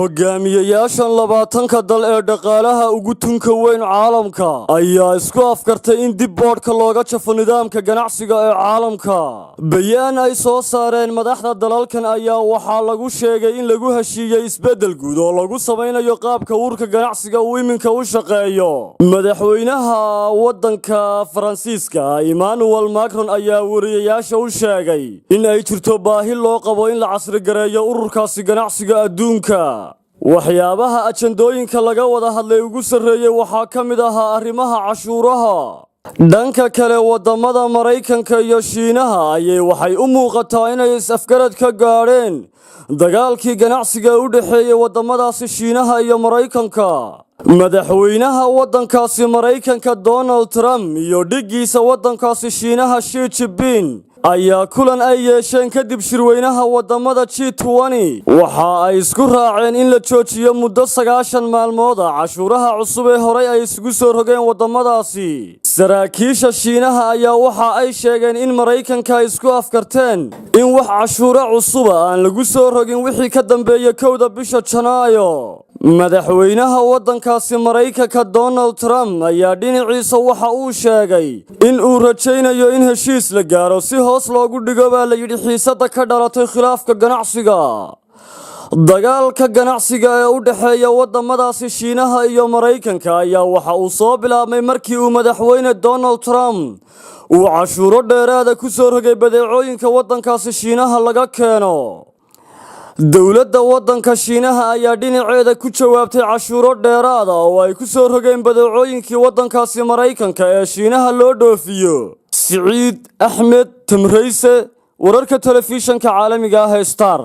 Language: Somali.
hogaamiyayaashan 20 dal ee dhaqaalaha ugu tunka weyn caalamka ayaa isku afkartay in dib boodhka looga jafo nidaamka ganacsiga ee caalamka. Bayaan ay soo saareen madaxda dalalkan ayaa waxaa lagu sheegay in lagu heshiiyay isbedel guud oo lagu samaynayo qaabka ururka ganacsiga uu iminka u shaqeeyo. Madaxweynaha waddanka Faransiiska Emmanuel Macron ayaa wariyayaasha u sheegay in ay jirto baahi loo qabo in la casri gareeyo ururkaasi ganacsiga adduunka. waxyaabaha ajandooyinka laga wada hadlay ugu sareeyay waxaa ka mid ahaa arrimaha cashuuraha. dhanka kale wadamada Mareykanka iyo Shiinaha ayay waxay u muuqataa inay is-afgarad ka gaadheen dagaalkii ganacsiga u dhaxeeyay wadamadaasi Shiinaha iyo Mareykanka. madaxweynaha waddankaasi Mareykanka Donald Trump iyo dhigiisa waddankaasi Shiinaha Shirkii G20 ayaa kulan ay yeesheen kadib shirweynaha wadamada G20 waxa ay isku raaceen in la joojiyo muddo 90 maalmood cashuuraha cusub ee hore ay isugu soo rogeen wadamadaasi. saraakiisha Shiinaha ayaa waxa ay sheegeen in Mareykanka isku afkarteen in wax cashuura cusub aan lagu soo rogin wixii ka dambeeyay 1 bisha Janaayo. madaxweynaha waddankaasi Mareykanka Donald Trump ayaa dhinaciisa waxa uu sheegay in uu rajaynayo in heshiis la gaaro si hoos loogu dhigo baa la yidhi xiisada ka dhalatay khilaafka ganacsiga. dagaalka ganacsiga ee u dhaxeeya wadamadaasi Shiinaha iyo Mareykanka ayaa waxa uu soo bilaabmay markii uu madaxweyne Donald Trump uu cashuuro dheeraad ku soo rogay badeecooyinka waddankaasi Shiinaha laga keeno. dawladda waddanka Shiinaha ayaa dhinaceeda ku jawaabtay cashuuro dheeraad oo ay ku soo rogeen badeecooyinkii waddankaasi Mareykanka ee Shiinaha loo dhoofiyo. Siciid Axmed Tamreyse, wararka telefishanka caalamiga ah ee Star.